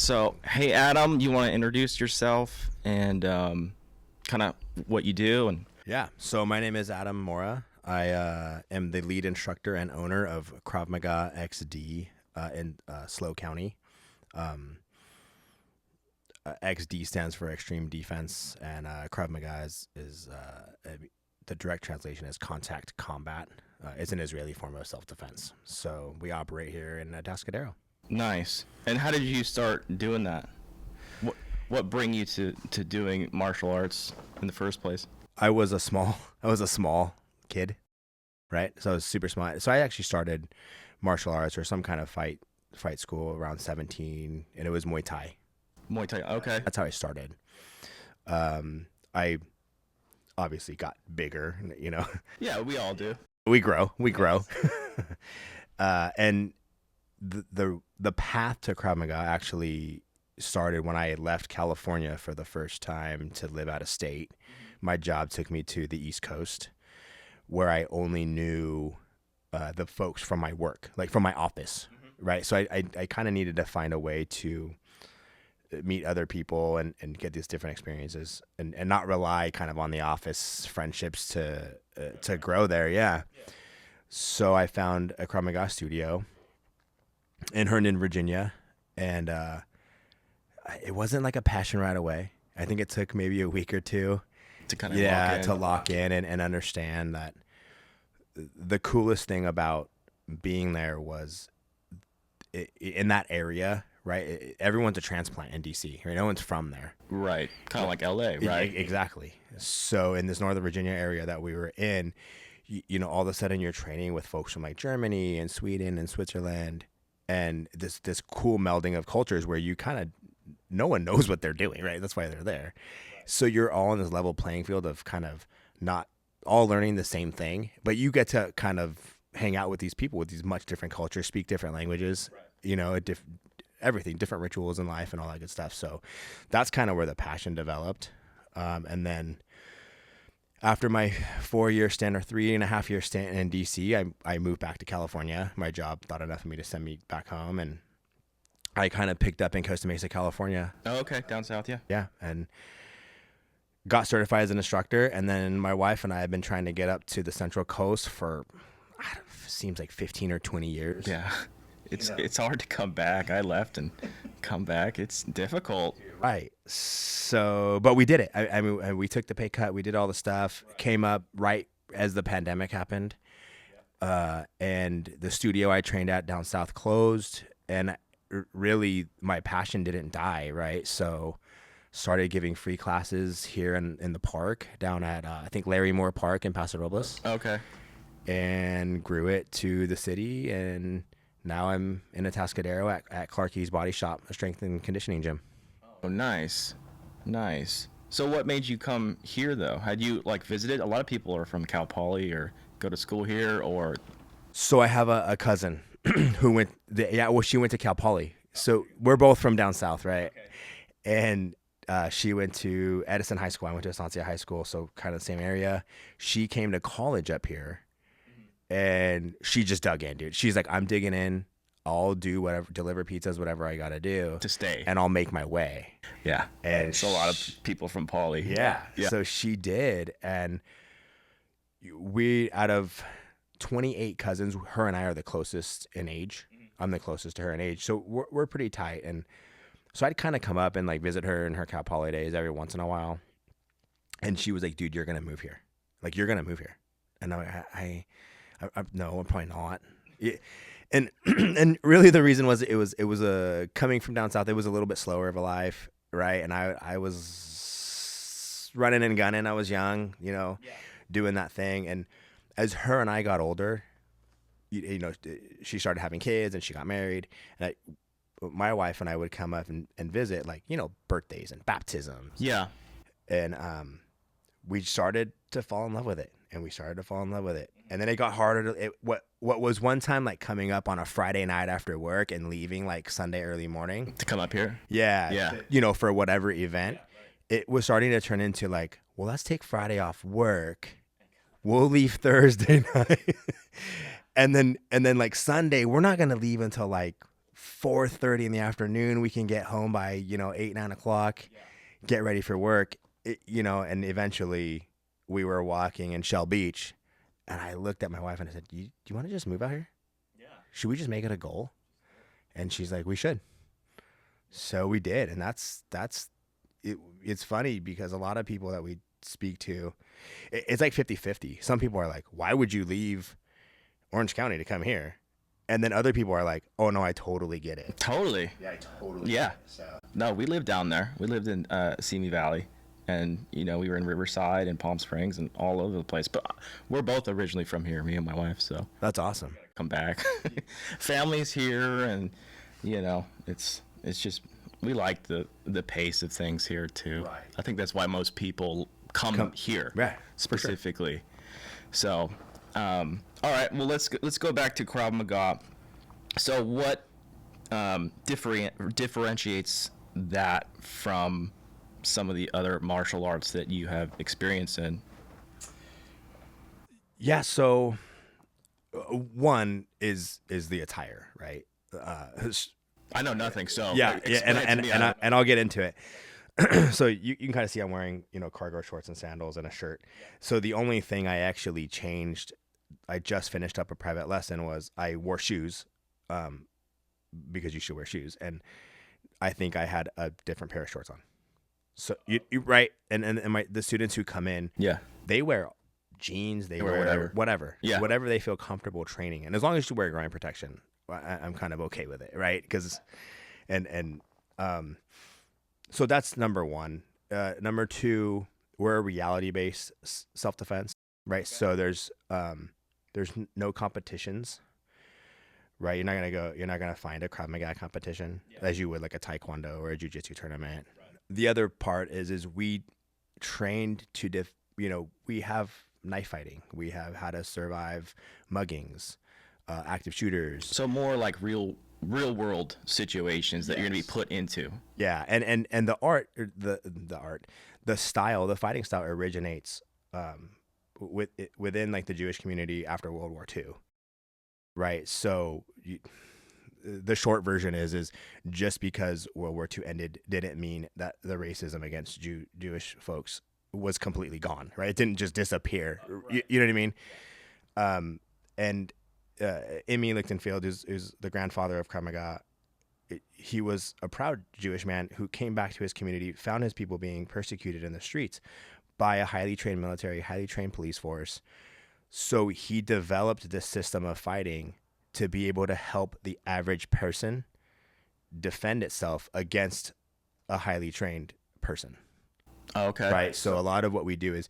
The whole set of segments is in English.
So, hey, Adam, you want to introduce yourself and kind of what you do? And Yeah. So my name is Adam Mora. I am the lead instructor and owner of Krav Maga XD in Slow County. Um, XD stands for Extreme Defense, and Krav Maga the direct translation is contact combat. It's an Israeli form of self-defense. So we operate here in Atascadero. nice. And how did you start doing that? What bring you to doing martial arts in the first place? I was a small kid, right? So I was super small. So I actually started martial arts or some kind of fight school around 17, and it was Muay Thai. Muay Thai. Okay. That's how I started. I obviously got bigger, Yeah, we all do. we grow. And the path to Krav Maga actually started when I left California for the first time to live out of state. My job took me to the East Coast, where I only knew the folks from my work, like from my office, right? So I kind of needed to find a way to meet other people and get these different experiences and not rely kind of on the office friendships to grow there. Yeah. So I found a Krav Maga studio in Herndon, Virginia, and it wasn't like a passion right away. I think it took maybe a week or two To kind of lock in and understand that the coolest thing about being there was in that area, right? Everyone's a transplant in DC, right? No one's from there. Right. Kind of like LA, right? Exactly. So in this Northern Virginia area that we were in, all of a sudden you're training with folks from like Germany and Sweden and Switzerland, and this cool melding of cultures where you kind of, no one knows what they're doing, right? That's why they're there. So you're all in this level playing field of kind of not all learning the same thing, but you get to kind of hang out with these people with these much different cultures, speak different languages, everything, different rituals in life and all that good stuff. So that's kind of where the passion developed. And then after my 4-year stint or 3.5-year stint in DC, I moved back to California. My job thought enough of me to send me back home, and I kind of picked up in Costa Mesa, California. Oh, okay. Down south, yeah. Yeah. And got certified as an instructor. And then my wife and I have been trying to get up to the Central Coast for, seems like 15 or 20 years. Yeah. It's hard to come back. I left and come back. It's difficult. Right. So, but we did it. I mean, we took the pay cut. We did all the stuff. Came up right as the pandemic happened. And the studio I trained at down south closed. And really, my passion didn't die, right? So started giving free classes here in the park down at, I think, Larry Moore Park in Paso Robles. Okay. And grew it to the city, and now I'm in Atascadero at Clarkey's Body Shop, a strength and conditioning gym. Oh, nice. Nice. So what made you come here, though? Had you, visited? A lot of people are from Cal Poly or go to school here, or... So I have a cousin who she went to Cal Poly. So we're both from down south, right? Okay. And she went to Edison High School. I went to Estancia High School, so kind of the same area. She came to college up here, and she just dug in, dude. She's like, I'm digging in. I'll do whatever, deliver pizzas, whatever I got to do. To stay. And I'll make my way. Yeah. And it's a lot of people from Poly. Yeah. So she did. And we, out of 28 cousins, her and I are the closest in age. I'm the closest to her in age. So we're pretty tight. And so I'd kind of come up and visit her in her Cal Poly days every once in a while. And she was like, dude, you're going to move here. You're going to move here. And I'm like, no, I'm probably not. Yeah. And really the reason was it was coming from down south. It was a little bit slower of a life, right? And I was running and gunning. I was young, doing that thing. And as her and I got older, she started having kids and she got married. And my wife and I would come up and visit, birthdays and baptisms. Yeah. And we started to fall in love with it. And then it got harder. What was one time coming up on a Friday night after work and leaving Sunday early morning to come up here. Yeah. For whatever event, it was starting to turn into well, let's take Friday off work. We'll leave Thursday night. and then Sunday, we're not going to leave until 4:30 in the afternoon. We can get home by, 8, 9 o'clock, get ready for work, and eventually we were walking in Shell Beach, and I looked at my wife and I said, do you want to just move out here? Yeah. Should we just make it a goal? And she's like, we should. So we did. And it's funny because a lot of people that we speak to, it's like 50-50. Some people are like, why would you leave Orange County to come here? And then other people are like, oh no, I totally get it. Totally. Yeah, I totally Yeah. get it. So. No, we lived down there. We lived in Simi Valley. And, we were in Riverside and Palm Springs and all over the place. But we're both originally from here, me and my wife. So that's awesome. Come back. Family's here. And, it's just, we like the pace of things here too. Right. I think that's why most people come here. Right. Specifically. So, all right. Well, let's go back to Krav Maga. So what differentiates that from some of the other martial arts that you have experience in? Yeah. So one is the attire, right? I know nothing, so yeah, and I'll get into it. So you can kind of see I'm wearing, cargo shorts and sandals and a shirt. So the only thing I actually changed, I just finished up a private lesson, was I wore shoes, because you should wear shoes, and I think I had a different pair of shorts on. So you right, and the students who come in, they wear jeans, they wear whatever, whatever they feel comfortable training, and as long as you wear groin protection, I'm kind of okay with it, right? Because, so that's number one. Number two, we're a reality-based self-defense, right? Okay. So there's no competitions, right? You're not gonna find a Krav Maga competition as you would like a Taekwondo or a Jiu-Jitsu tournament. Right. The other part is we trained to we have knife fighting, we have how to survive muggings. Active shooters. So more like real world situations that you're gonna be put into. Yeah, and the style, the fighting style originates within like the Jewish community after World War II, right? So the short version is just because World War II ended didn't mean that the racism against Jewish folks was completely gone, right? It didn't just disappear. Right. You know what I mean? And Emmy Lichtenfeld is the grandfather of Krav Maga. He was a proud Jewish man who came back to his community, found his people being persecuted in the streets by a highly trained military, highly trained police force. So he developed this system of fighting to be able to help the average person defend itself against a highly trained person. Oh, okay. Right. So a lot of what we do is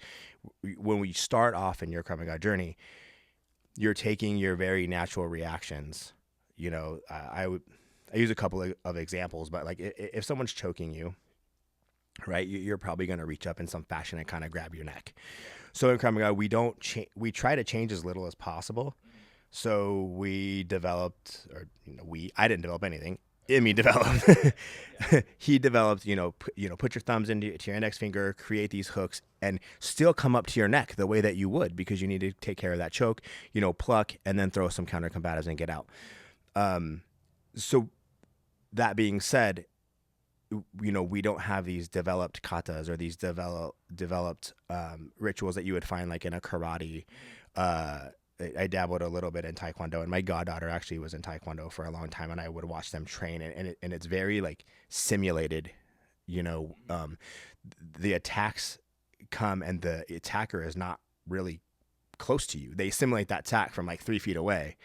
when we start off in your Krav Maga journey, you're taking your very natural reactions. I use a couple of examples, but like if someone's choking you, right, you're probably going to reach up in some fashion and kind of grab your neck. So in Krav Maga, we try to change as little as possible. So we developed, I didn't develop anything. Emmy developed. He developed, put your thumbs into your index finger, create these hooks, and still come up to your neck the way that you would, because you need to take care of that choke, pluck, and then throw some counter combatives and get out. So that being said, we don't have these developed katas or these developed rituals that you would find like in a karate. I dabbled a little bit in Taekwondo, and my goddaughter actually was in Taekwondo for a long time, and I would watch them train, and it's very like simulated, the attacks come and the attacker is not really close to you. They simulate that attack from like 3 feet away.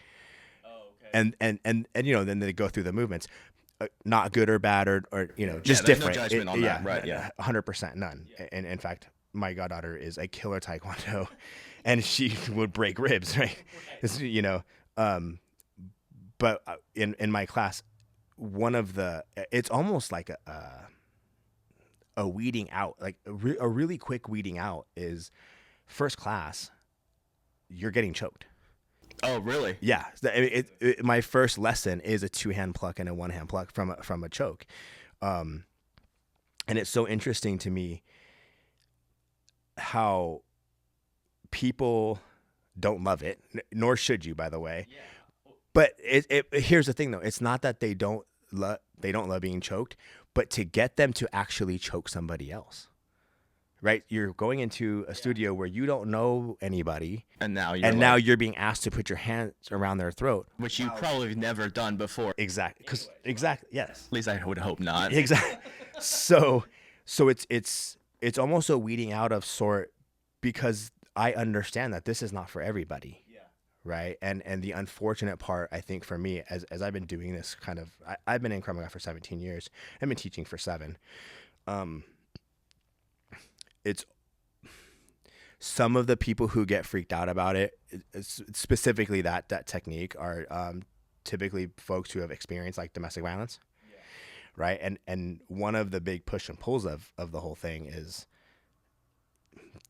Oh, okay. And then they go through the movements, not good or bad or just different. No judgment on that, right? Yeah, 100% none. Yeah. And in fact, my goddaughter is a killer Taekwondo. And she would break ribs, right? But in my class, it's almost like a weeding out, like a really quick weeding out is first class, you're getting choked. Oh, really? Yeah. My first lesson is a 2-hand pluck and a 1-hand pluck from a choke. And it's so interesting to me how people don't love it, nor should you, by the way. Yeah. But here's the thing though. It's not that they don't love being choked, but to get them to actually choke somebody else. Right? You're going into a studio where you don't know anybody. And now you're being asked to put your hands around their throat. Which you probably never done before. Exactly. Yes. At least I would hope not. Exactly. So it's almost a weeding out of sort, because I understand that this is not for everybody. Yeah. Right. And the unfortunate part, I think, for me, as I've been doing this I've been in Krav Maga for 17 years. I've been teaching for 7. It's some of the people who get freaked out about it, specifically that technique, are typically folks who have experienced like domestic violence. Yeah. Right. And one of the big push and pulls of the whole thing is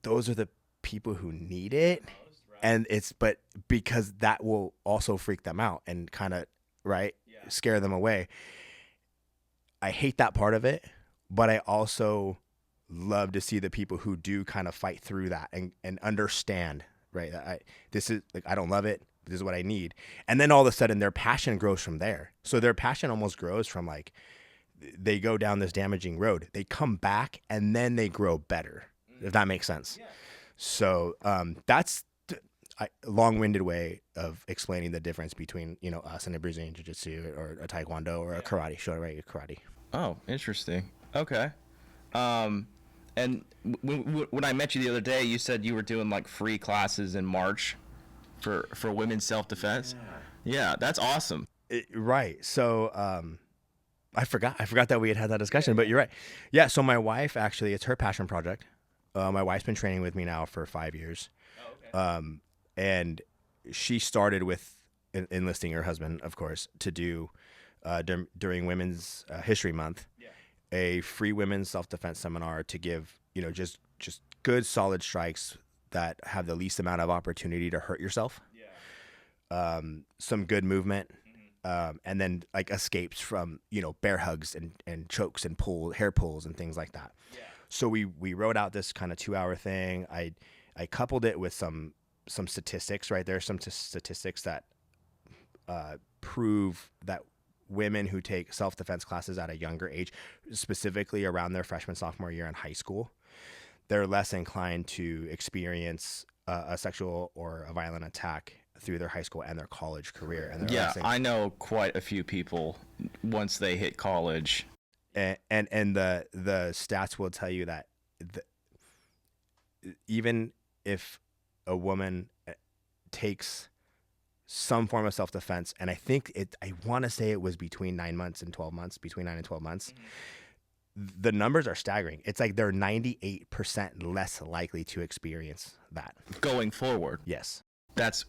those are the people who need it. Right. And but because that will also freak them out and kind of, right, scare them away. I hate that part of it, but I also love to see the people who do kind of fight through that and understand, right, that this is like, I don't love it, but this is what I need. And then all of a sudden their passion grows from there. So their passion almost grows from like, they go down this damaging road, they come back, and then they grow better, if that makes sense. Yeah. So that's a long-winded way of explaining the difference between, us and a Brazilian Jiu-Jitsu or a Taekwondo or a karate, karate. Oh, interesting. Okay. And when I met you the other day, you said you were doing like free classes in March for women's self-defense. Yeah, that's awesome. Right. So I forgot that we had that discussion, but you're right. Yeah. So my wife, actually, it's her passion project. My wife's been training with me now for 5 years. Oh, okay. And she started with enlisting her husband, of course, to do during Women's History Month. A free women's self-defense seminar to give, just good solid strikes that have the least amount of opportunity to hurt yourself. Yeah. Some good movement. Mm-hmm. And then like escapes from, bear hugs and chokes and hair pulls and things like that. Yeah. So we wrote out this kind of 2-hour thing. I coupled it with some statistics, right? There are some statistics that prove that women who take self-defense classes at a younger age, specifically around their freshman, sophomore year in high school, they're less inclined to experience a sexual or a violent attack through their high school and their college career. And I know quite a few people once they hit college. And the stats will tell you that even if a woman takes some form of self-defense, and I want to say it was between 9 months and 12 months, between 9 and 12 months, mm-hmm. The numbers are staggering. It's like they're 98% less likely to experience that. Going forward. Yes. That's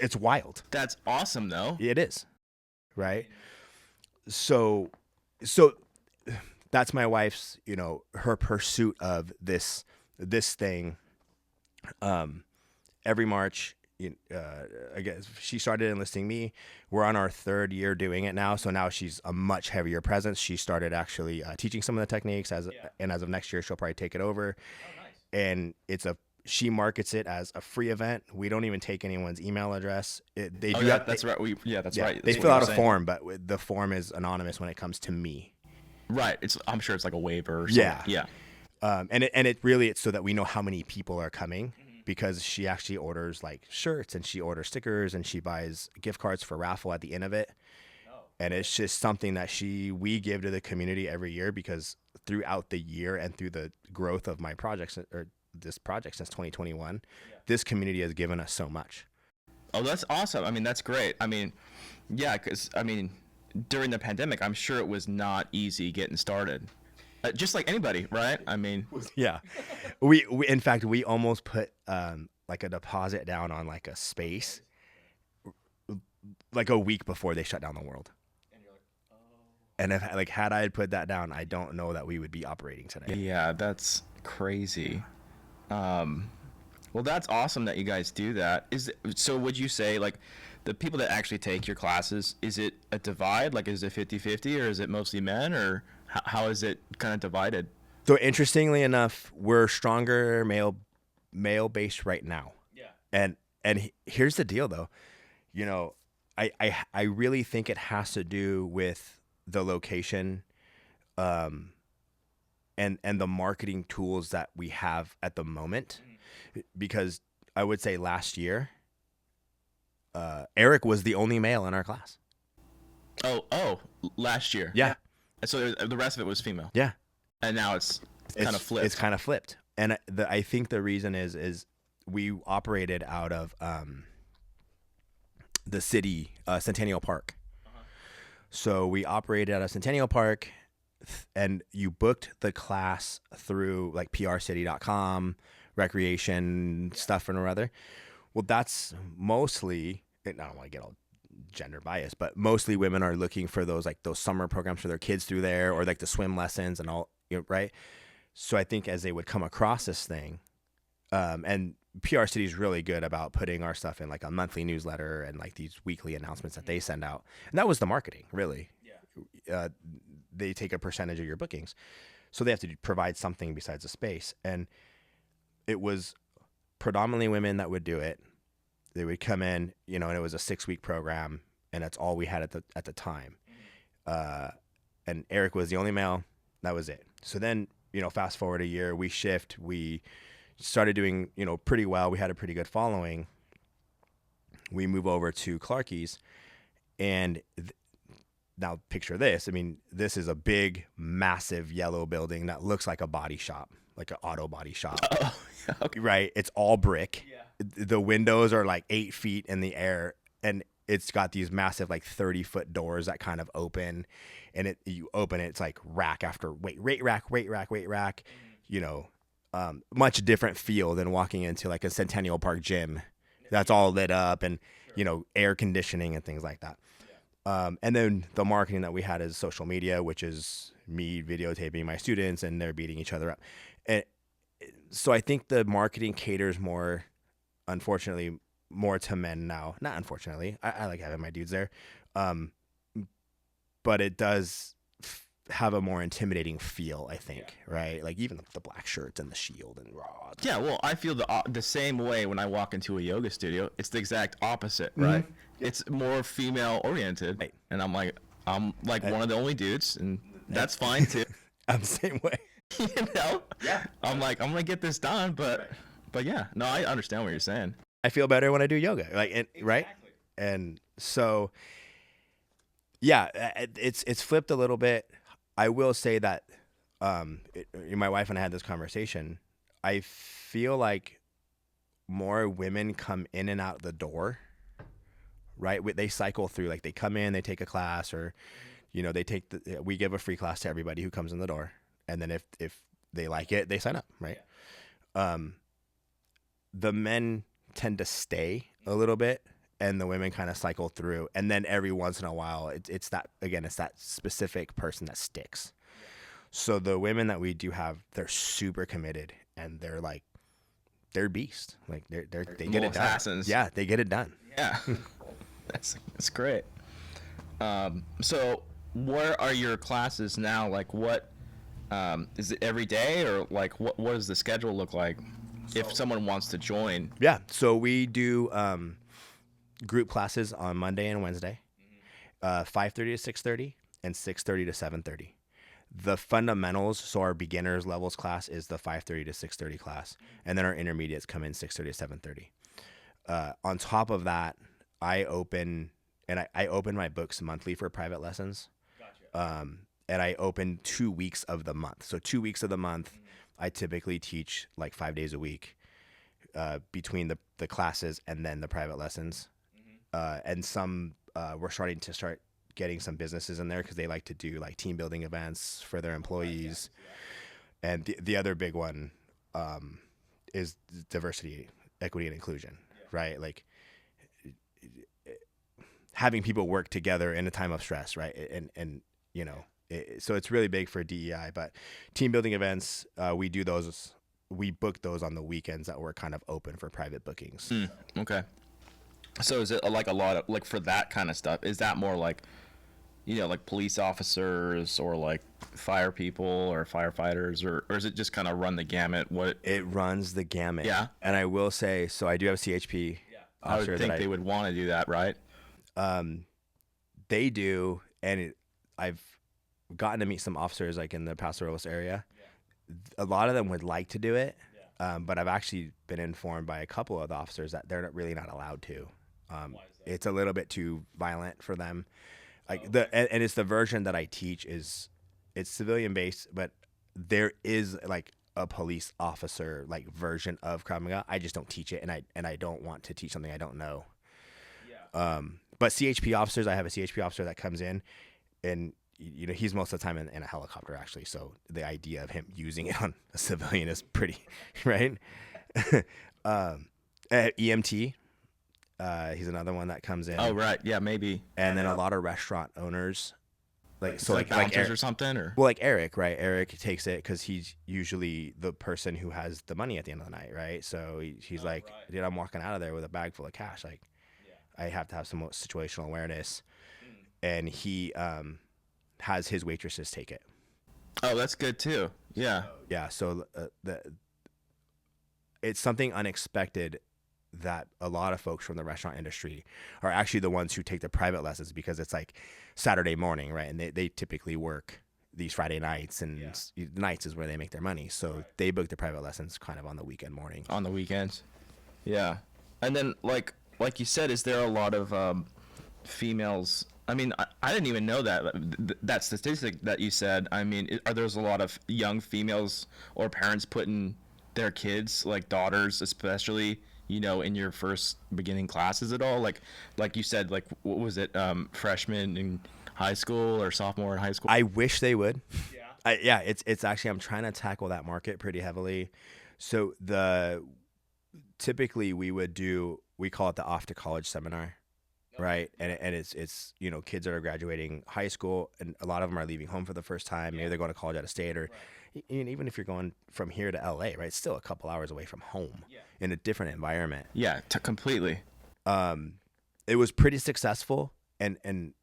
it's wild. That's awesome, though. It is. Right? So that's my wife's, her pursuit of this thing. Every March, I guess she started enlisting me. We're on our 3rd year doing it now. So now she's a much heavier presence. She started actually teaching some of the techniques and as of next year, she'll probably take it over. Oh, nice. And she markets it as a free event. We don't even take anyone's email address. That's right. That's right. They fill out a form, but the form is anonymous when it comes to me. Right. I'm sure it's like a waiver or something. Yeah. And it's so that we know how many people are coming. Because she actually orders like shirts and she orders stickers and she buys gift cards for raffle at the end of it. Oh. And it's just something that we give to the community every year, because throughout the year and through the growth of my projects or this project since 2021, this community has given us so much. Oh, that's awesome. I mean, that's great. I mean, yeah, because during the pandemic, I'm sure it was not easy getting started. Just like anybody, right? I mean, yeah. We in fact, we almost put like a deposit down on like a space like a week before they shut down the world. And you're like, oh. And if had I put that down, I don't know that we would be operating today. Yeah, that's crazy. Well, that's awesome that you guys do that. So would you say like the people that actually take your classes, is it a divide? Like, is it 50-50 or is it mostly men, or how is it kind of divided? So interestingly enough, we're stronger male based right now. Yeah. And here's the deal though, I really think it has to do with the location, and the marketing tools that we have at the moment, because I would say last year, Eric was the only male in our class. Oh, last year. Yeah. So the rest of it was female. Yeah. And now it's kind of flipped. It's kind of flipped. And I think the reason is we operated out of the city, Centennial Park. So we operated out of Centennial Park, and you booked the class through like prcity.com, recreation stuff and or other. Well, that's mostly, I don't want to get all gender biased, but mostly women are looking for those summer programs for their kids through there, or like the swim lessons and all, right? So I think as they would come across this thing, and PR City is really good about putting our stuff in like a monthly newsletter and like these weekly announcements that they send out. And that was the marketing, really. Yeah. They take a percentage of your bookings. So they have to provide something besides a space. And it was predominantly women that would do it. They would come in, and it was a 6-week program, and that's all we had at the time. And Eric was the only male. That was it. So then, fast forward a year, we shift. We started doing, pretty well. We had a pretty good following. We move over to Clarkey's, and now picture this. I mean, this is a big, massive yellow building that looks like a body shop, like an auto body shop. Oh, okay. Right? It's all brick. Yeah. The windows are like 8 feet in the air, and it's got these massive like 30-foot doors that kind of open, and you open it, it's like rack after weight rack. Much different feel than walking into like a Centennial Park gym that's all lit up and air conditioning and things like that. And then the marketing that we had is social media, which is me videotaping my students and they're beating each other up. And so I think the marketing caters more, unfortunately, more to men now. Not unfortunately. I like having my dudes there. But it does have a more intimidating feel, I think, right? Like even the black shirts and the shield and raw. Yeah, well, I feel the same way when I walk into a yoga studio. It's the exact opposite, right? Mm-hmm. It's more female oriented, right. And I'm like one of the only dudes, and that's fine too. I'm the same way. Yeah. I'm like, I'm gonna get this done, but yeah, no, I understand what you're saying. I feel better when I do yoga, right? And so, yeah, it's flipped a little bit. I will say that my wife and I had this conversation. I feel like more women come in and out the door, right? They cycle through, like they come in, they take a class, or we give a free class to everybody who comes in the door, and then if they like it, they sign up, right? The men tend to stay a little bit, and the women kind of cycle through, and then every once in a while it's that specific person that sticks. So the women that we do have, they're super committed, and they're beasts. Like they get it done. Assassins. Yeah, they get it done. Yeah. That's great. So where are your classes now? Like what is it every day, or like what does the schedule look like if someone wants to join? Yeah, so we do group classes on Monday and Wednesday, 5:30 to 6:30 and 6:30 to 7:30. The fundamentals, so our beginners levels class is the 5:30 to 6:30 class, and then our intermediates come in 6:30 to 7:30. On top of that, I open my books monthly for private lessons. Gotcha. And I open 2 weeks of the month. So 2 weeks of the month, I typically teach like 5 days a week between the classes and then the private lessons. And some we're starting to getting some businesses in there because they like to do like team building events for their employees. Yeah. And the other big one is diversity, equity, and inclusion, right? Like having people work together in a time of stress, right? And so it's really big for DEI. But team building events, we book those on the weekends that we're kind of open for private bookings. Okay. So is it like a lot of, like for that kind of stuff, is that more like, like police officers or like fire people or firefighters, or is it just kind of run the gamut? It runs the gamut. Yeah. And I will say, so I do have a CHP. Yeah. I would think they would want to do that, right? They do, and I've gotten to meet some officers like in the Paso Robles area. A lot of them would like to do it, but I've actually been informed by a couple of the officers that they're really not allowed to. It's a little bit too violent for them. Like and it's the version that I teach it's civilian based, but there is like a police officer like version of Krav Maga. I just don't teach it, and I don't want to teach something I don't know. But CHP officers, I have a CHP officer that comes in, and he's most of the time in a helicopter actually. So the idea of him using it on a civilian is pretty right. EMT, he's another one that comes in. Oh right, yeah, maybe. And then a lot of restaurant owners, like bouncers Eric, or something, or well, like Eric, right? Eric takes it because he's usually the person who has the money at the end of the night, right? So he's like, right. Dude, I'm walking out of there with a bag full of cash. Like, I have to have some situational awareness, and he has his waitresses take it. Oh, that's good too. Yeah. Yeah. So it's something unexpected that a lot of folks from the restaurant industry are actually the ones who take the private lessons, because it's like Saturday morning, right? And they typically work these Friday nights, and nights is where they make their money. So they book the private lessons kind of on the weekend morning. On the weekends. Yeah. And then like you said, is there a lot of females? I mean, I didn't even know that statistic that you said. I mean, are there a lot of young females or parents putting their kids, like daughters especially, in your first beginning classes at all? Like you said, like what was it, freshman in high school or sophomore in high school? I wish they would. Yeah. It's actually, I'm trying to tackle that market pretty heavily. So typically we call it the off to college seminar. Right. And it's kids that are graduating high school, and a lot of them are leaving home for the first time. Maybe they're going to college out of state, or even if you're going from here to LA, right, it's still a couple hours away from home in a different environment. Yeah, completely. It was pretty successful. And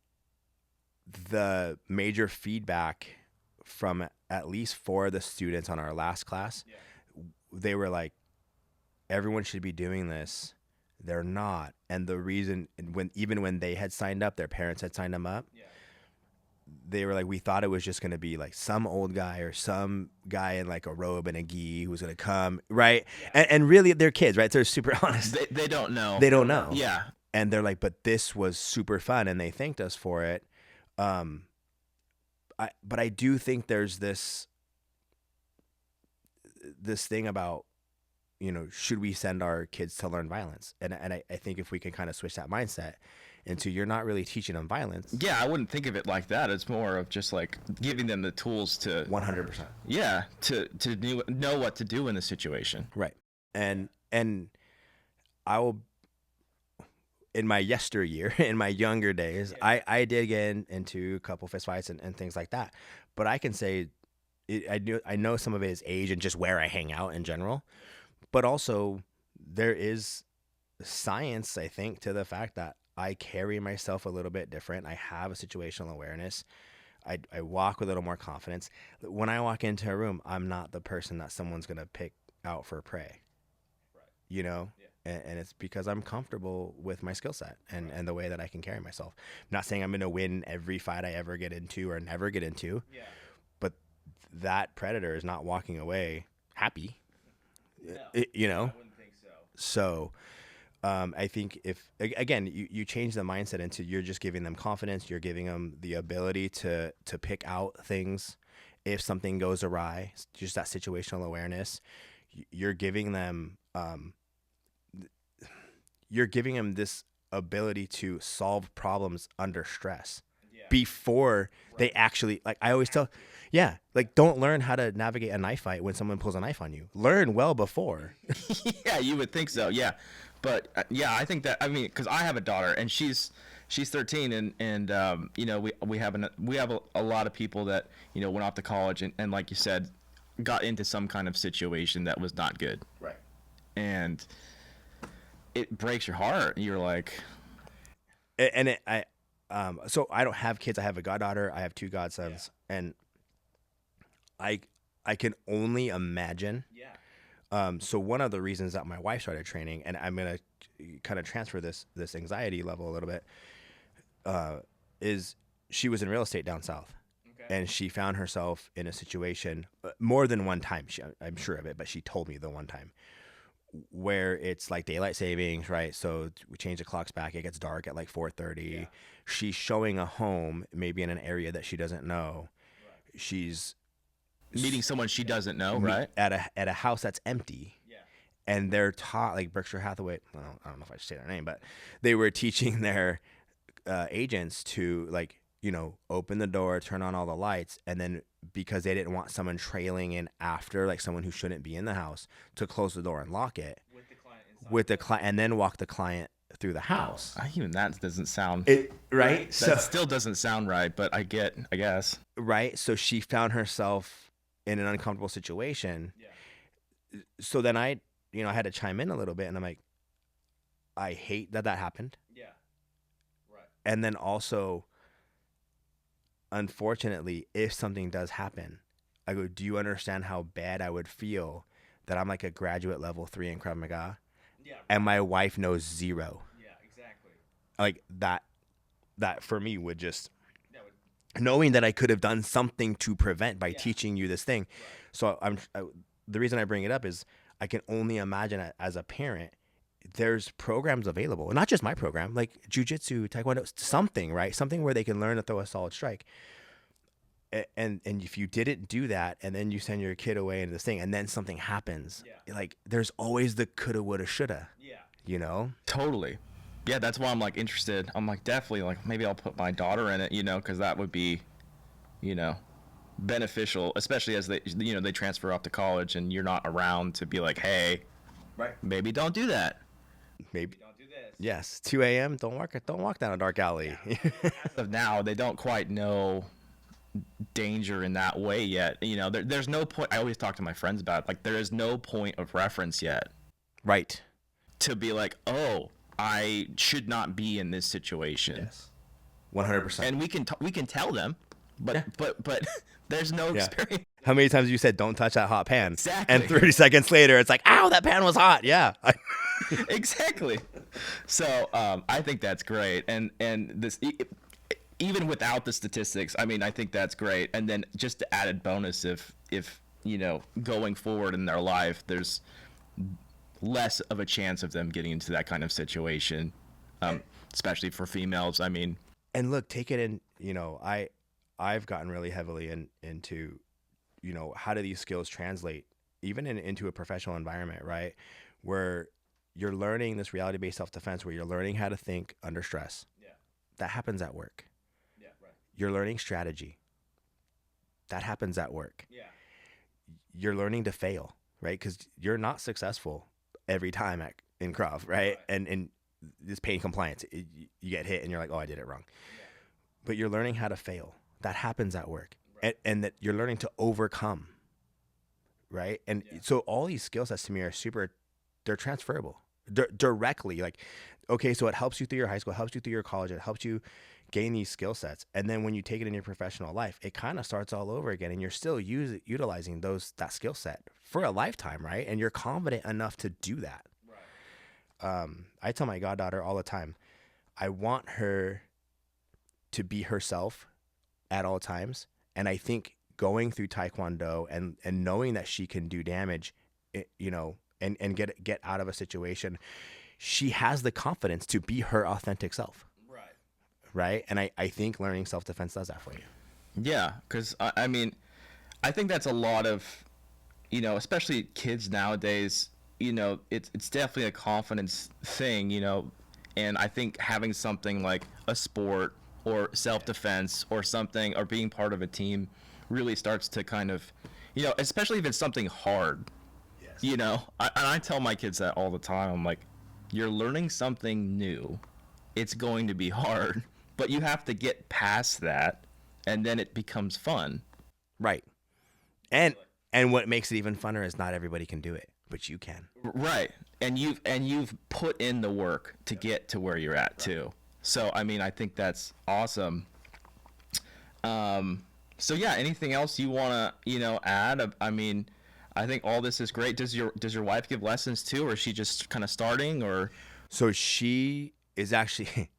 the major feedback from at least 4 of the students on our last class, they were like, everyone should be doing this. They're not. And the reason, when they had signed up, their parents had signed them up, they were like, we thought it was just going to be like some old guy or some guy in like a robe and a gi who was going to come, right? And really, they're kids, right? They're super honest. They don't know. They don't know. Yeah. And they're like, but this was super fun, and they thanked us for it. But I do think there's this thing about, should we send our kids to learn violence? And I think if we can kind of switch that mindset into, you're not really teaching them violence. Yeah, I wouldn't think of it like that. It's more of just like giving them the tools to 100%. Yeah, to know what to do in the situation. Right. And I will, in my yesteryear, in my younger days, I did get into a couple fist fights and things like that. But I can say I know some of it is age and just where I hang out in general. But also, there is science, I think, to the fact that I carry myself a little bit different. I have a situational awareness. I walk with a little more confidence. When I walk into a room, I'm not the person that someone's going to pick out for prey. Right. And it's because I'm comfortable with my skill set and the way that I can carry myself. I'm not saying I'm going to win every fight I ever get into or never get into. Yeah. But that predator is not walking away happy. No, I wouldn't think so. I think if, again, you change the mindset into, you're just giving them confidence, you're giving them the ability to pick out things if something goes awry, just that situational awareness. You're giving them this ability to solve problems under stress before they actually, like I always tell, don't learn how to navigate a knife fight when someone pulls a knife on you. Learn well before. Yeah, you would think so. Yeah. But I think that, because I have a daughter and she's 13 and we have a lot of people that, went off to college and like you said, got into some kind of situation that was not good. Right. And it breaks your heart. You're like, so I don't have kids. I have a goddaughter. I have 2 godsons, and I can only imagine. Yeah. So one of the reasons that my wife started training, and I'm gonna kind of transfer this anxiety level a little bit. is she was in real estate down south. Okay. And she found herself in a situation more than one time. I'm sure of it, but she told me the one time where it's like daylight savings, right? So we change the clocks back. It gets dark at like 4:30. Yeah. She's showing a home, maybe in an area that she doesn't know. Right. She's Meeting someone she doesn't know, right? at a house that's empty. Yeah. And they're taught, like Berkshire Hathaway. Well, I don't know if I should say their name, but they were teaching their agents to, like, open the door, turn on all the lights, and then because they didn't want someone trailing in after, like someone who shouldn't be in the house, to close the door and lock it With the client inside. and then walk the client through the house. Even that doesn't sound Right. That still doesn't sound right, but I guess. Right. So she found herself in an uncomfortable situation. Yeah. So then I had to chime in a little bit, and I'm like, I hate that happened. Yeah. Right. And then also, unfortunately, if something does happen, I go, do you understand how bad I would feel that I'm like a graduate level 3 in Krav Maga, Yeah. and my wife knows 0? Yeah, exactly. Like that for me would just, That would, knowing that I could have done something to prevent by Yeah. teaching you this thing. right. So the reason I bring it up is I can only imagine as a parent, there's programs available, and not just my program, like jujitsu, taekwondo, something, right? Something where they can learn to throw a solid strike. And if you didn't do that, and then you send your kid away into this thing, and then something happens, Yeah. like there's always the coulda, woulda, shoulda, Yeah. Totally. Yeah, that's why I'm like interested. I'm like, definitely, like, maybe I'll put my daughter in it, because that would be, beneficial, especially as they transfer off to college and you're not around to be like, hey, Right. maybe don't do that. Maybe. Don't do this. Yes. 2 a.m. Don't walk down a dark alley. As of now, they don't quite know danger in that way yet. There's no point. I always talk to my friends about it. Like, there is no point of reference yet Right. to be like, oh, I should not be in this situation. Yes. 100%. And we can tell them, but Yeah. but there's no Yeah. experience. How many times have you said, don't touch that hot pan? Exactly. And 30 seconds later, it's like, ow, that pan was hot. Yeah. Exactly. So I think that's great, and this even without the statistics, I mean, I think that's great. And then just the added bonus, if going forward in their life, there's less of a chance of them getting into that kind of situation, especially for females. I mean, And look, take it in, I've gotten really heavily into, how do these skills translate even into a professional environment, right? Where you're learning this reality-based self-defense, where you're learning how to think under stress. Yeah. That happens at work. Yeah. Right. You're learning strategy. That happens at work. Yeah. You're learning to fail, right? Because you're not successful every time in Krav, right? And this pain compliance, you get hit and you're like, oh, I did it wrong. Yeah. But you're learning how to fail. That happens at work. Right. And that you're learning to overcome, right? And so all these skill sets to me are they're transferable directly. Like, okay, so it helps you through your high school, it helps you through your college, it helps you gain these skill sets. And then when you take it in your professional life, it kind of starts all over again, and you're still utilizing that skill set for a lifetime, right? And you're confident enough to do that. Right. I tell my goddaughter all the time, I want her to be herself at all times. And I think going through Taekwondo and knowing that she can do damage, and get out of a situation, she has the confidence to be her authentic self. Right. And I think learning self-defense does that for you. Yeah, because I mean, I think that's a lot of, especially kids nowadays, it's definitely a confidence thing, and I think having something like a sport or self-defense or something, or being part of a team, really starts to kind of, especially if it's something hard. Yes. I tell my kids that all the time. I'm like, you're learning something new. It's going to be hard, but you have to get past that, and then it becomes fun. Right. And what makes it even funner is not everybody can do it, but you can. Right. And you've put in the work to get to where you're at too. So I mean, I think that's awesome. So yeah, anything else you want to, add? I mean, I think all this is great. Does your wife give lessons too, or is she just kind of starting, or? So she is actually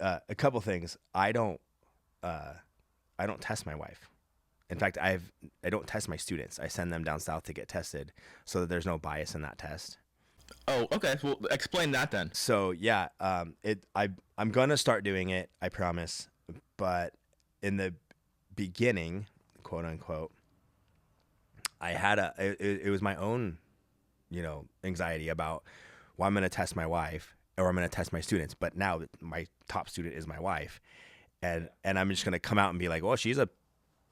A couple things. I don't test my wife. In fact, I don't test my students. I send them down south to get tested so that there's no bias in that test. Oh, okay. Well, explain that then. So yeah, I'm gonna start doing it. I promise. But in the beginning, quote unquote, I had it was my own, anxiety about, well, I'm gonna test my wife or I'm gonna test my students. But now my top student is my wife, and I'm just gonna come out and be like, well, she's a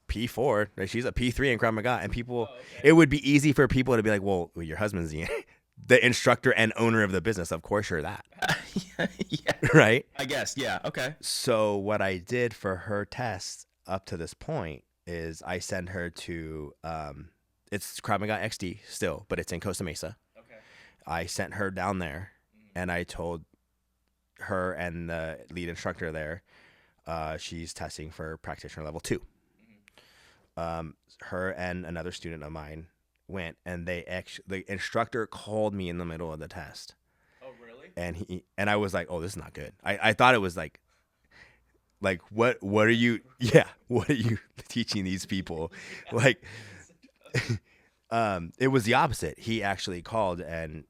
P4, right? She's a P3 in Krav Maga, and people, it would be easy for people to be like, well, your husband's the instructor and owner of the business. Of course you're that. Yeah. Right? I guess. Yeah. Okay. So what I did for her test up to this point is I send her to, it's Krav Maga XD still, but it's in Costa Mesa. Okay. I sent her down there, and I told her and the lead instructor there, she's testing for practitioner level 2. Her and another student of mine went, and the instructor called me in the middle of the test. Oh, really? And I was like, oh, this is not good. I thought it was like what are you teaching these people? Like, it was the opposite. He actually called and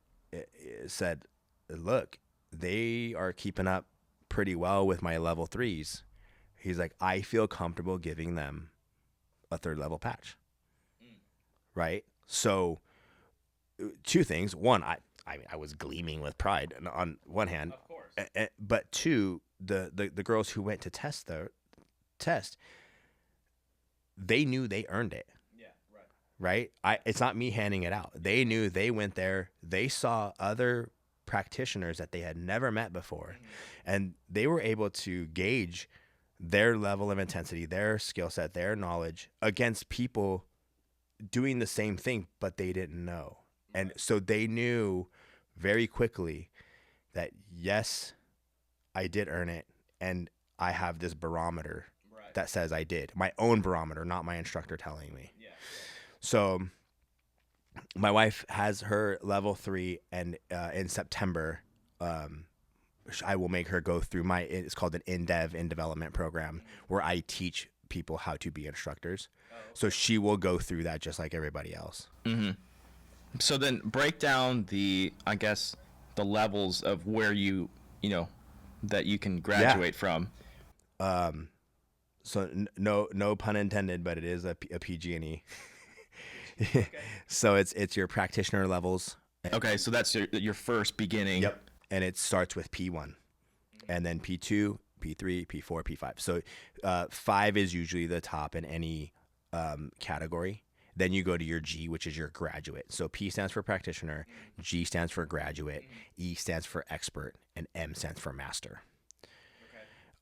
said, look, they are keeping up pretty well with my level 3s. He's like, I feel comfortable giving them a 3rd level patch. Right? So 2 things. One, I was gleaming with pride on one hand. Of course. But 2, the girls who went to test the test, they knew they earned it. Yeah, right. Right? It's not me handing it out. They knew they went there. They saw other practitioners that they had never met before, and they were able to gauge their level of intensity, their skill set, their knowledge against people doing the same thing, but they didn't know. And so they knew very quickly that, yes, I did earn it. And I have this barometer that says I did. My own barometer, not my instructor telling me. Yeah. So my wife has her level 3, and in September, I will make her go through it's called an in development program, where I teach people how to be instructors. So she will go through that just like everybody else. Mm-hmm. So then break down the levels of where that you can graduate from. So no pun intended, but it is a PG&E. Okay. So it's your practitioner levels. Okay, so that's your first beginning. Yep. And it starts with P1, and then P2, P3, P4, P5. So 5 is usually the top in any category. Then you go to your G, which is your graduate. So P stands for practitioner, G stands for graduate, E stands for expert, and M stands for master.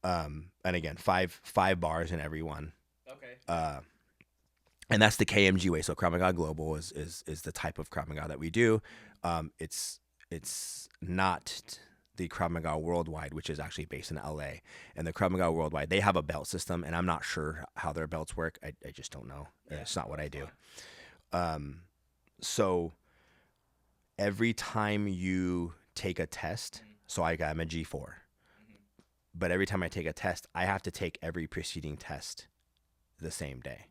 Okay. And again, five bars in every one. Okay. And that's the KMG way. So Krav Maga Global is the type of Krav Maga that we do. It's not the Krav Maga Worldwide, which is actually based in LA. And the Krav Maga Worldwide, they have a belt system, and I'm not sure how their belts work. I just don't know. Yeah, it's not what I do. So every time you take a test, so I'm a G4, but every time I take a test, I have to take every preceding test the same day.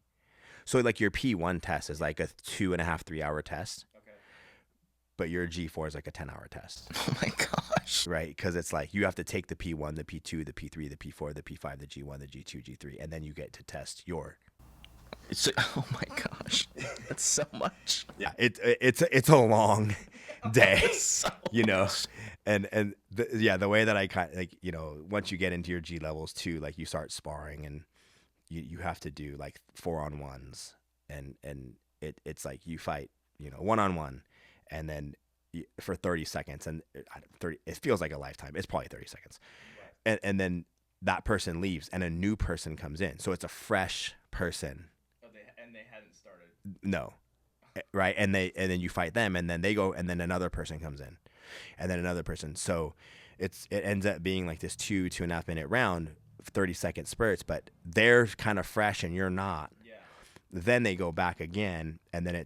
So like your P1 test is like a 2.5, 3 hour test. But your G4 is like a 10-hour test. Oh my gosh. Right? Because it's like you have to take the P1, the P2, the P3, the P4, the P5, the G1, the G2, G3, and then you get to test your. Oh my gosh, that's so much. Yeah, it's a long day, so and the way that I kind of, once you get into your G levels too, like you start sparring, and you have to do like 4-on-1s, and it's like you fight 1-on-1. And then for 30 seconds, and it feels like a lifetime. It's probably 30 seconds. Right. And then that person leaves, and a new person comes in. So it's a fresh person. Oh, they hadn't started. No. Right. And then you fight them, and then they go, and then another person comes in, and then another person. So it ends up being like this 2.5 minute round, 30-second spurts, but they're kind of fresh and you're not. Yeah. Then they go back again, and then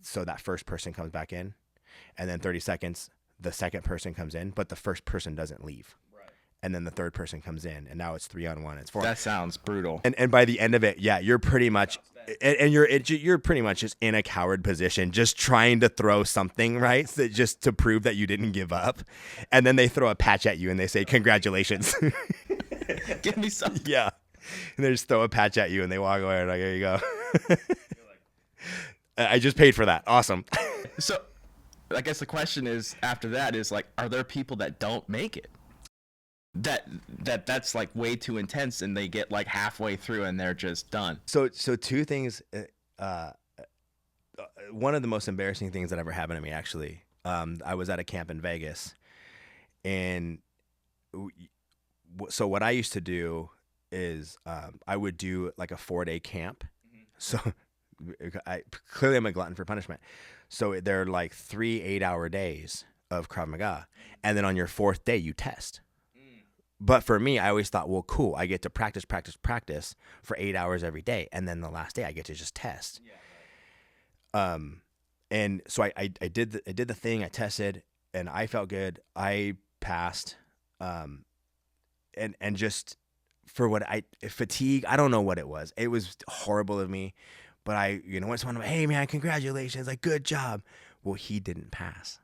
so that first person comes back in, and then 30 seconds, the second person comes in, but the first person doesn't leave. Right. and then the third person comes in, and now it's 3-on-1. It's 4. That sounds brutal. And by the end of it, yeah, you're pretty much, and you're pretty much just in a coward position, just trying to throw something, right, so just to prove that you didn't give up. And then they throw a patch at you and they say, "Congratulations." Give me some. Yeah, and they just throw a patch at you and they walk away. Like, here you go. I just paid for that. Awesome. So, I guess the question is, after that, is like, are there people that don't make it? That's like way too intense, and they get like halfway through and they're just done. So two things. One of the most embarrassing things that ever happened to me, actually. I was at a camp in Vegas, and so what I used to do is I would do like a 4-day camp. So clearly I'm a glutton for punishment. So they're like 3 8-hour days of Krav Maga, and then on your 4th day you test. But for me, I always thought, well, cool, I get to practice for 8 hours every day, and then the last day I get to just test. And so I did the thing. I tested, and I felt good. I passed, and just for fatigue. I don't know what it was. It was horrible of me, but I went to someone, hey man, congratulations, like good job. Well, he didn't pass.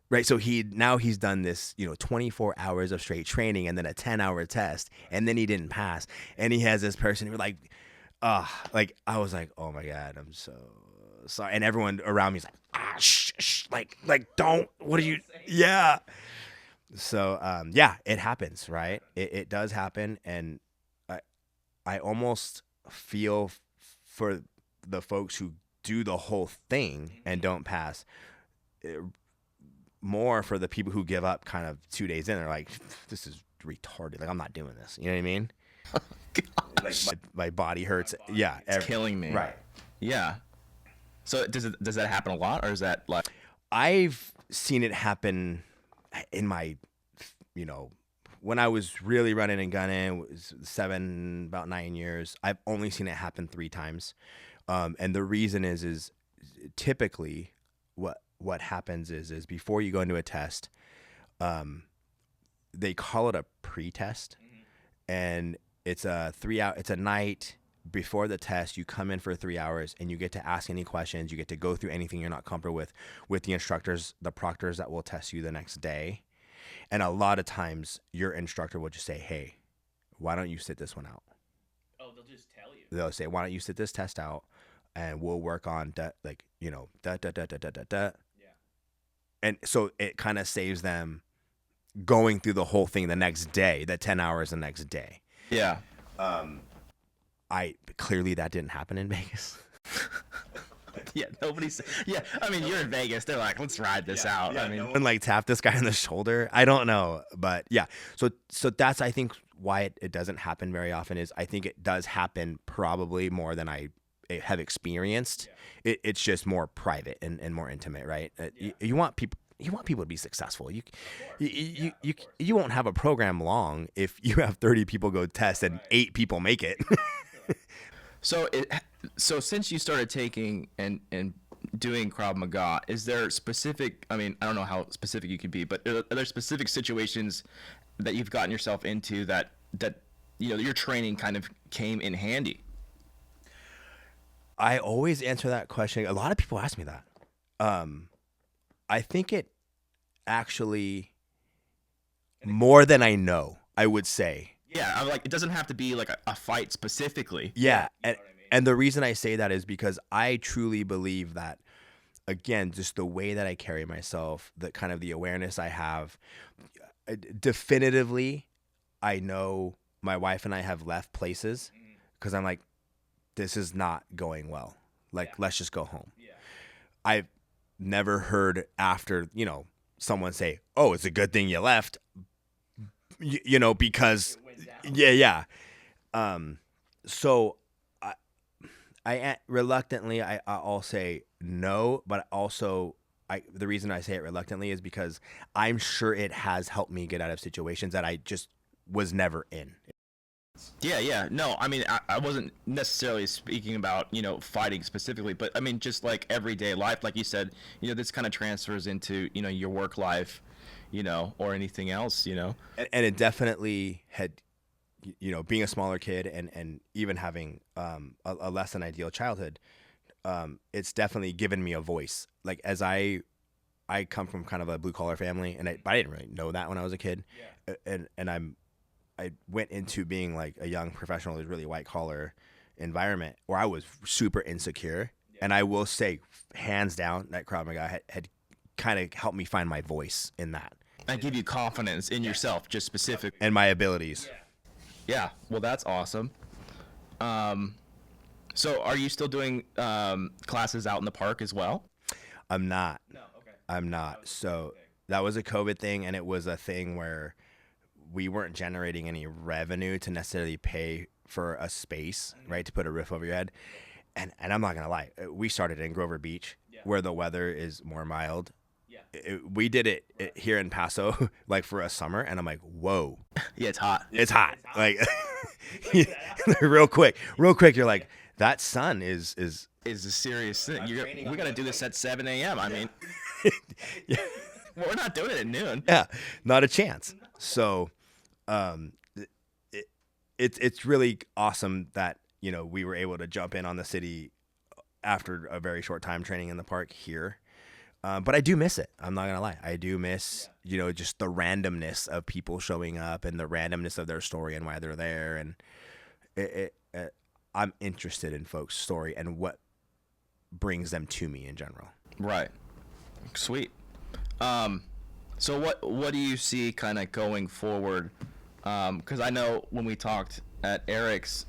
Right, so he's done this, 24 hours of straight training and then a 10-hour test, and then he didn't pass, and he has this person who like I was like, oh my God, I'm so sorry, and everyone around me is like, shh, like don't, what are you, yeah. So yeah, it happens, right? It does happen, and I almost feel for the folks who do the whole thing and don't pass. More for the people who give up kind of 2 days in. They're like, this is retarded. Like, I'm not doing this. You know what I mean? Like my body hurts. Yeah. It's killing me. Right. Yeah. So does that happen a lot, or is that like? I've seen it happen in my, when I was really running and gunning, it was about 9 years. I've only seen it happen 3 times. And the reason is typically what happens is before you go into a test, they call it a pre-test, and it's it's a night before the test. You come in for 3 hours, and you get to ask any questions. You get to go through anything you're not comfortable with the instructors, the proctors that will test you the next day. And a lot of times your instructor will just say, hey, why don't you sit this one out? Oh, they'll just tell you. They'll say, why don't you sit this test out, and we'll work on da. Yeah. And so it kind of saves them going through the whole thing the next day, the 10 hours the next day. Yeah. Clearly that didn't happen in Vegas. Yeah, nobody's. Yeah, I mean, you're in Vegas. They're like, let's ride this out. Yeah, I mean, no one like tapped this guy on the shoulder. I don't know, but yeah. So that's, I think, why it doesn't happen very often. Is I think it does happen probably more than I have experienced. Yeah. It's just more private and more intimate, right? Yeah. You want people to be successful. You won't have a program long if you have 30 people go test and 8 people make it. So since you started taking and doing Krav Maga, is there specific, I mean, I don't know how specific you could be, but are there specific situations that you've gotten yourself into that your training kind of came in handy? I always answer that question. A lot of people ask me that. I think it actually more than I know, I would say. Yeah, I'm like, it doesn't have to be like a fight specifically. Yeah, and the reason I say that is because I truly believe that, again, just the way that I carry myself, the kind of the awareness I have, definitively, I know my wife and I have left places because I'm like, this is not going well. Like, let's just go home. Yeah. I've never heard after, someone say, oh, it's a good thing you left, because yeah. So I reluctantly, I'll say no, but also the reason I say it reluctantly is because I'm sure it has helped me get out of situations that I just was never in. Yeah. No, I mean, I wasn't necessarily speaking about, fighting specifically, but I mean, just like everyday life, like you said, this kind of transfers into, your work life, or anything else, And it definitely had, being a smaller kid and even having a less than ideal childhood, it's definitely given me a voice. Like as I come from kind of a blue collar family, and I didn't really know that when I was a kid, and I went into being like a young professional who's really white collar environment where I was super insecure. And I will say, hands down, that Krav Maga had kind of helped me find my voice in that. And give you confidence in yourself, just specific. And my abilities. Yeah. Well, that's awesome. So are you still doing classes out in the park as well? I'm not. No. Okay. I'm not. So that was a COVID thing, and it was a thing where we weren't generating any revenue to necessarily pay for a space, right, to put a roof over your head. And I'm not gonna lie, we started in Grover Beach, where the weather is more mild. We did it here in Paso, like for a summer, and I'm like, whoa. Yeah, it's hot. It's hot. Like, real quick, you're like, that sun is a serious thing. We got to do this at 7 a.m. I mean, we're not doing it at noon. Yeah, not a chance. So, it's really awesome that we were able to jump in on the city after a very short time training in the park here. But I do miss it. I'm not gonna lie. I do miss just the randomness of people showing up and the randomness of their story and why they're there. And I'm interested in folks' story and what brings them to me in general. Right. Sweet. So what do you see kind of going forward? Because I know when we talked at Eric's,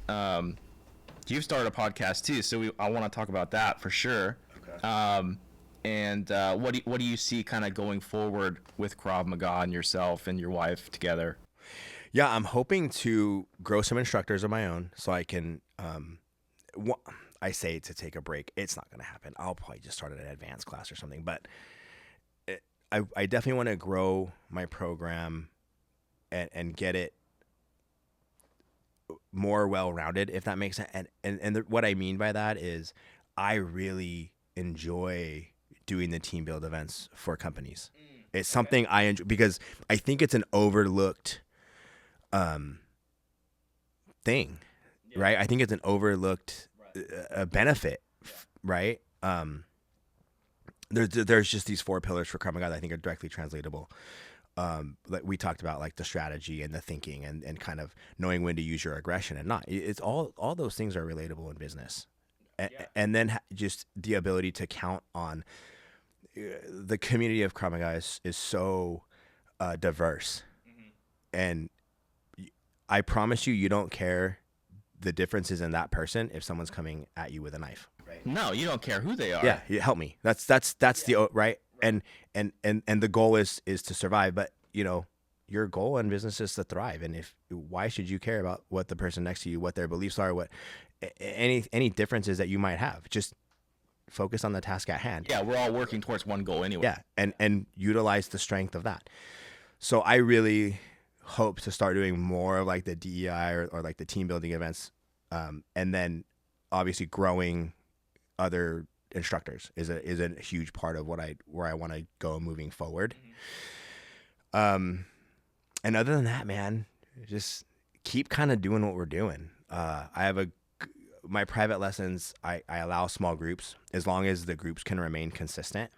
you've started a podcast too, so I want to talk about that for sure. Okay. And what do you see kind of going forward with Krav Maga and yourself and your wife together? Yeah, I'm hoping to grow some instructors of my own so I can. I say to take a break. It's not going to happen. I'll probably just start an advanced class or something. But I definitely want to grow my program and get it more well-rounded, if that makes sense. And what I mean by that is I really enjoy doing the team build events for companies. It's something I enjoy because I think it's an overlooked thing, right? I think it's an overlooked benefit, right? There's just these 4 pillars for Krav Maga that I think are directly translatable. Like we talked about, like the strategy and the thinking and kind of knowing when to use your aggression and not. It's all those things are relatable in business. And then just the ability to count on the community of Krav Maga is so diverse. And I promise you don't care the differences in that person if someone's coming at you with a knife. Right? No, you don't care who they are. Yeah, help me. That's the right. And the goal is to survive. But your goal in business is to thrive. And why should you care about what the person next to you, what their beliefs are, what any differences that you might have? Just focus on the task at hand. Yeah, we're all working towards one goal anyway. Yeah, and utilize the strength of that. So I really hope to start doing more of like the DEI or like the team building events, and then obviously growing other instructors is a huge part of where I want to go moving forward. And other than that, man, just keep kind of doing what we're doing. I have my private lessons. I allow small groups as long as the groups can remain consistent,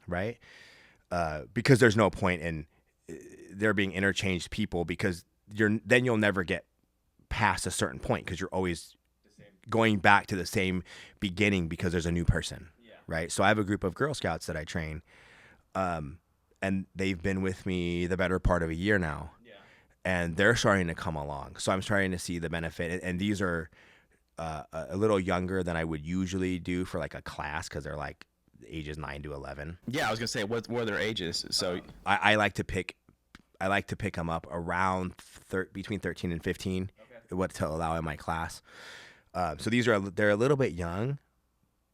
right? Because there's no point in there being interchanged people because you'll never get past a certain point because you're always going back to the same beginning because there's a new person, right? So I have a group of Girl Scouts that I train, and they've been with me the better part of a year now, and they're starting to come along. So I'm starting to see the benefit, and these are a little younger than I would usually do for like a class because they're like ages 9 to 11. Yeah, I was gonna say what are their ages? So I like to pick them up around between 13 and 15. What to allow in my class. So they're a little bit young,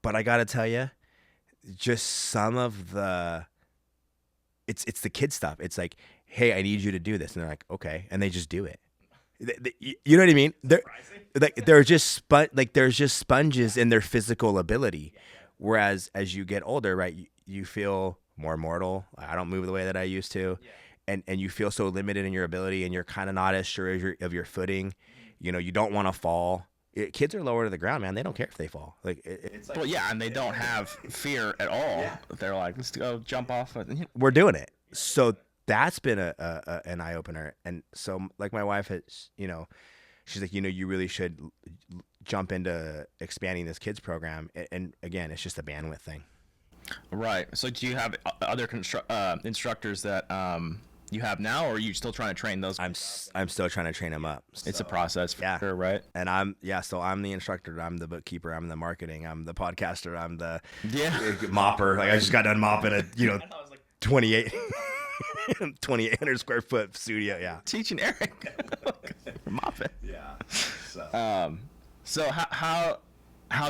but I gotta tell you, just some of it's the kid stuff. It's like, hey, I need you to do this, and they're like, okay, and they just do it. You know what I mean? They're just there's just sponges in their physical ability. Whereas as you get older, right, you feel more mortal. I don't move the way that I used to, and you feel so limited in your ability, and you're kind of not as sure of your footing. You don't want to fall. Kids are lower to the ground, man. They don't care if they fall. Like it's like, Well, yeah, and they don't have fear at all. Yeah. They're like, let's go jump off. we're doing it. So that's been an eye opener. And so like my wife has, she's like, you really should jump into expanding this kids program. And again, it's just a bandwidth thing. Right. So do you have other instructors that you have now, or are you still trying to train those? I'm still trying to train them up. It's a process for sure, right? And so I'm the instructor, I'm the bookkeeper, I'm the marketing, I'm the podcaster, I'm the mopper. Like I just got done mopping a 2,800 square foot studio. Yeah. Teaching Eric. Mopping. Yeah. So how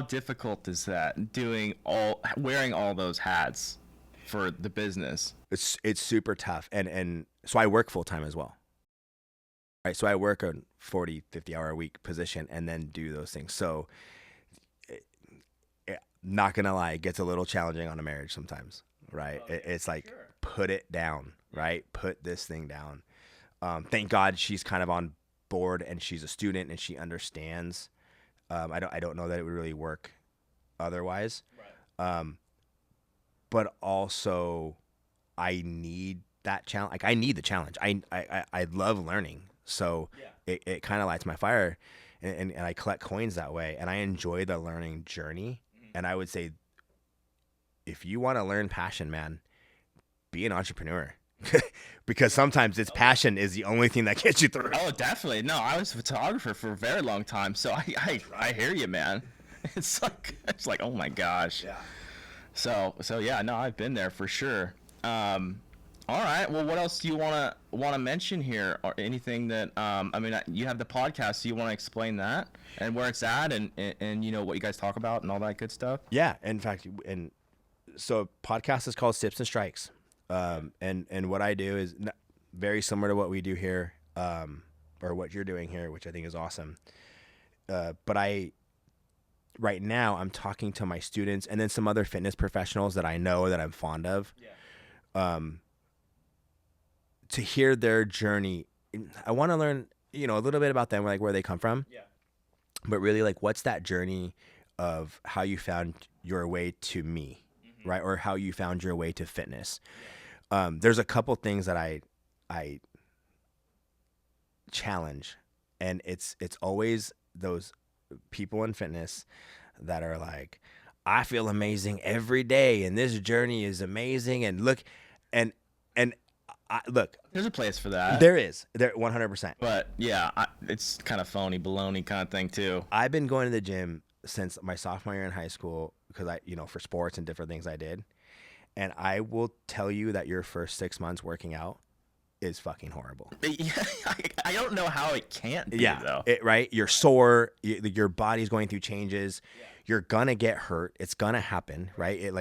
difficult is that wearing all those hats for the business? It's super tough. And so I work full time as well. Right. So I work a 40-50 hour a week position and then do those things. So not going to lie, it gets a little challenging on a marriage sometimes. Right. It's like, put it down, right? Put this thing down. Thank God she's kind of on board and she's a student and she understands. I don't know that it would really work otherwise. Right. But also I need that challenge. Like I need the challenge. I love learning. So it kind of lights my fire and I collect coins that way. And I enjoy the learning journey. Mm-hmm. And I would say, if you want to learn passion, man, be an entrepreneur. Because sometimes it's passion is the only thing that gets you through. Oh, definitely. No, I was a photographer for a very long time, so I hear you, man. It's like oh my gosh. Yeah. So yeah, no, I've been there for sure. All right. Well, what else do you want to mention here, or anything that you have the podcast. So you want to explain that and where it's at, and what you guys talk about and all that good stuff. Yeah. In fact, so podcast is called Sips and Strikes. And what I do is very similar to what we do here, or what you're doing here, which I think is awesome. But right now I'm talking to my students and then some other fitness professionals that I know that I'm fond of, to hear their journey. I want to learn, a little bit about them, like where they come from, but really like, what's that journey of how you found your way to me, mm-hmm. right? Or how you found your way to fitness. There's a couple things that I challenge, and it's always those people in fitness that are like, I feel amazing every day, and this journey is amazing, and look, and look. There's a place for that. There 100%. But yeah, it's kind of phony baloney kind of thing too. I've been going to the gym since my sophomore year in high school because for sports and different things I did. And I will tell you that your first 6 months working out is fucking horrible. I don't know how it can't be, though. Right? You're sore. Your body's going through changes. Yeah. You're going to get hurt. It's going to happen, right?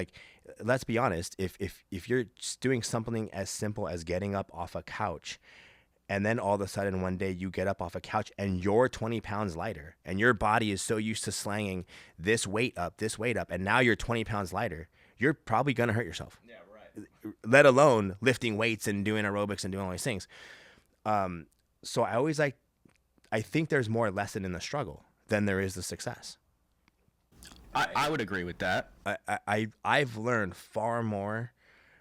Let's be honest. If you're just doing something as simple as getting up off a couch, and then all of a sudden one day you get up off a couch and you're 20 pounds lighter, and your body is so used to slanging this weight up, and now you're 20 pounds lighter, you're probably going to hurt yourself. Yeah, right. Let alone lifting weights and doing aerobics and doing all these things. So I think there's more lesson in the struggle than there is the success. I would agree with that. I've learned far more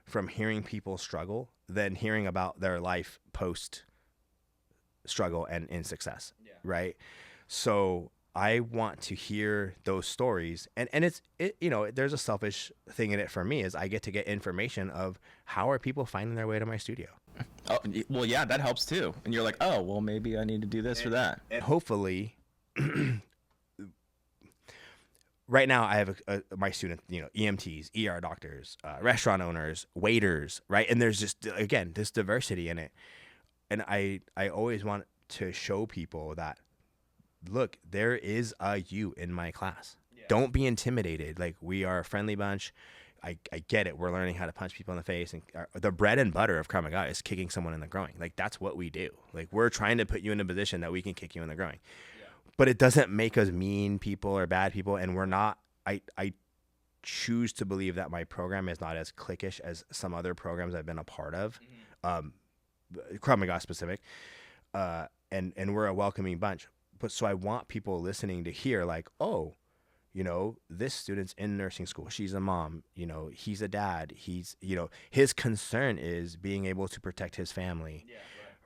from hearing people struggle than hearing about their life post struggle and in success. Yeah. Right. So I want to hear those stories, and there's a selfish thing in it for me is I get to get information of how are people finding their way to my studio. Oh, well, yeah, that helps too. And you're like, oh, well, maybe I need to do this or that. And hopefully, right now I have my students, EMTs, ER doctors, restaurant owners, waiters, right? And there's just, again, this diversity in it. And I always want to show people that, look, there is a you in my class. Yeah. Don't be intimidated. Like, we are a friendly bunch. I get it. We're learning how to punch people in the face. And the bread and butter of Krav Maga is kicking someone in the groin. Like, that's what we do. Like, we're trying to put you in a position that we can kick you in the groin. Yeah. But it doesn't make us mean people or bad people. And we're not, I choose to believe that my program is not as cliquish as some other programs I've been a part of. Mm-hmm. Krav Maga specific, and we're a welcoming bunch. But so I want people listening to hear like, oh, you know, this student's in nursing school. She's a mom. You know, he's a dad. He's, you know, his concern is being able to protect his family,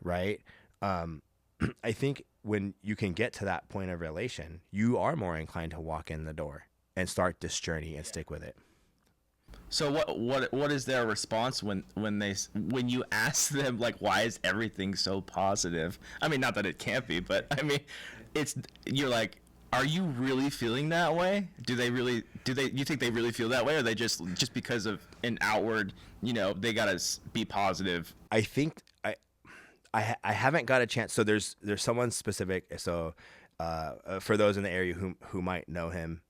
right? I think when you can get to that point of relation, you are more inclined to walk in the door and start this journey and stick with it. So what is their response when you ask them like, why is everything so positive? I mean, not that it can't be, but I mean, you're like, are you really feeling that way? You think they really feel that way, or they just because of an outward, you know, they gotta be positive? I think I haven't got a chance. So there's someone specific. So for those in the area who might know him,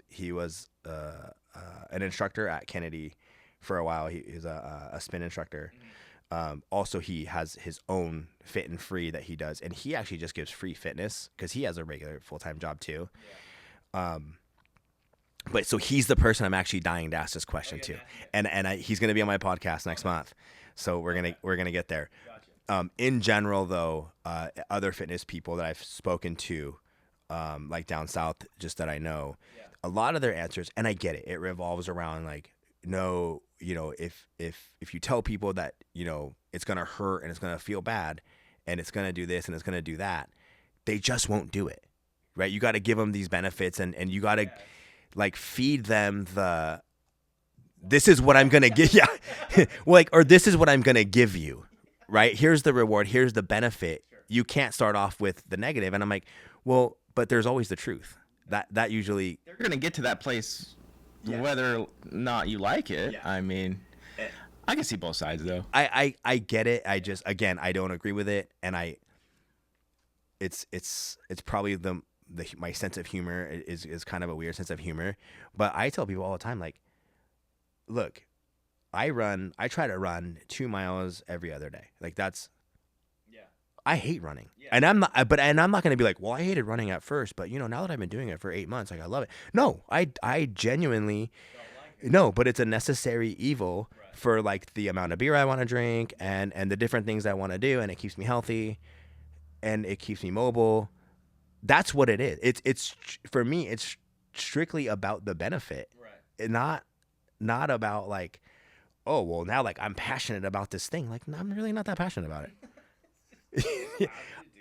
he was an instructor at Kennedy for a while. He's a spin instructor. Also, he has his own Fit and Free that he does, and he actually just gives free fitness because he has a regular full-time job too. But so he's the person I'm actually dying to ask this question to, and he's going to be on my podcast next month, so we're gonna get there. In general, though, other fitness people that I've spoken to, like down south, just that I know, a lot of their answers, and I get it, it revolves around like, no, you know, if you tell people that, you know, it's gonna hurt and it's gonna feel bad and it's gonna do this and it's gonna do that, they just won't do it, right? You got to give them these benefits and you got to like feed them this is what I'm gonna give, or this is what I'm gonna give you, right? Here's the reward, here's the benefit. You can't start off with the negative, and I'm like, well, but there's always the truth. That usually they're gonna get to that place. Whether or not you like it, I mean, I can see both sides though. I get it. I just, again, I don't agree with it, and it's probably my sense of humor is kind of a weird sense of humor, but I tell people all the time, like, look, I try to run 2 miles every other day. Like I hate running, and I'm not going to be like, well, I hated running at first, but you know, now that I've been doing it for 8 months, like I love it. No, I genuinely, no, but it's a necessary evil for like the amount of beer I want to drink and the different things I want to do, and it keeps me healthy, and it keeps me mobile. That's what it is. It's for me, it's strictly about the benefit, not about like, oh, well, now like I'm passionate about this thing. Like, no, I'm really not that passionate about it.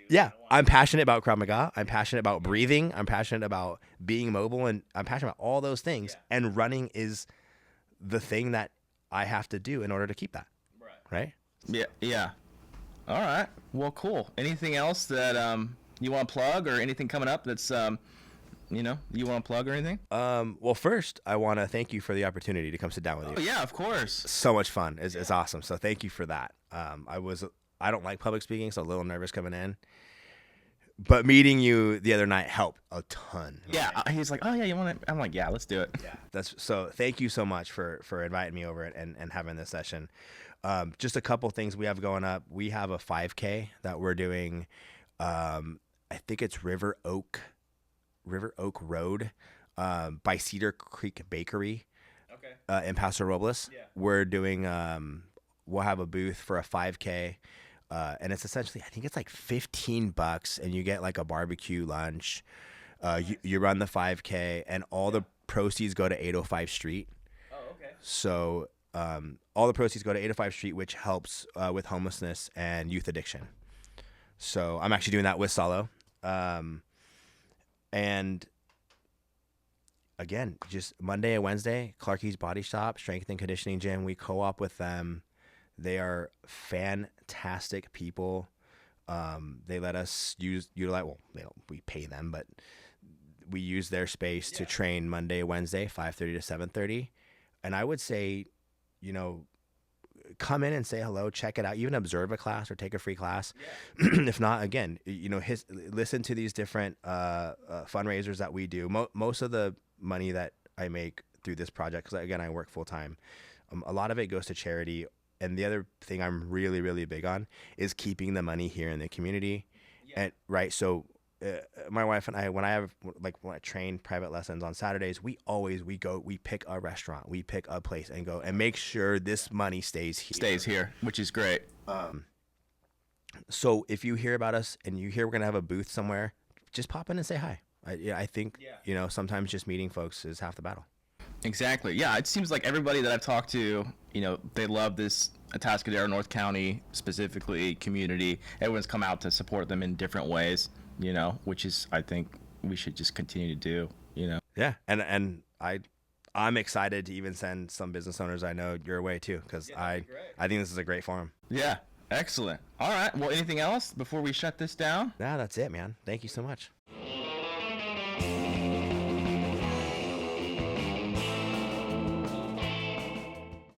Yeah, I'm passionate about Krav Maga. I'm passionate about breathing. I'm passionate about being mobile, and I'm passionate about all those things. And running is the thing that I have to do in order to keep that. Right? Yeah. All right. Well, cool. Anything else that you want to plug, or anything coming up that's you know, you want to plug or anything? Well, first, I want to thank you for the opportunity to come sit down with you. Oh yeah, of course. So much fun. It's awesome. So thank you for that. I don't like public speaking, so a little nervous coming in. But meeting you the other night helped a ton. Yeah, he's like, oh yeah, you want to? I'm like, yeah, let's do it. Yeah, so. Thank you so much for inviting me over and having this session. Just a couple things we have going up. We have a 5K that we're doing. I think it's River Oak Road, by Cedar Creek Bakery. Okay. In Paso Robles. Yeah. We're doing. We'll have a booth for a 5K. And it's essentially, I think it's like $15, and you get like a barbecue lunch. You run the 5K, and all the proceeds go to 805 Street. Oh, okay. So all the proceeds go to 805 Street, which helps with homelessness and youth addiction. So I'm actually doing that with Salo. And again, just Monday and Wednesday, Clarky's Body Shop, Strength and Conditioning Gym. We co-op with them. They are fantastic people. They let us utilize. Well, we pay them, but we use their space to train Monday, Wednesday, 5:30 to 7:30. And I would say, you know, come in and say hello, check it out, even observe a class or take a free class. Yeah. If not, again, you know, listen to these different fundraisers that we do. Most of the money that I make through this project, because again, I work full time, a lot of it goes to charity. And the other thing I'm really, really big on is keeping the money here in the community. Yeah. And right. So my wife and I, when I train private lessons on Saturdays, we pick a restaurant, we pick a place and go and make sure this money stays here, which is great. So if you hear about us and you hear we're gonna have a booth somewhere, just pop in and say hi. I think sometimes just meeting folks is half the battle. Exactly. Yeah, it seems like everybody that I've talked to, they love this Atascadero, North County, specifically community. Everyone's come out to support them in different ways, which is, I think, we should just continue to do, Yeah, and I'm excited to even send some business owners I know your way too, because I think this is a great forum. Yeah, excellent. All right. Well, anything else before we shut this down? Yeah, that's it, man. Thank you so much.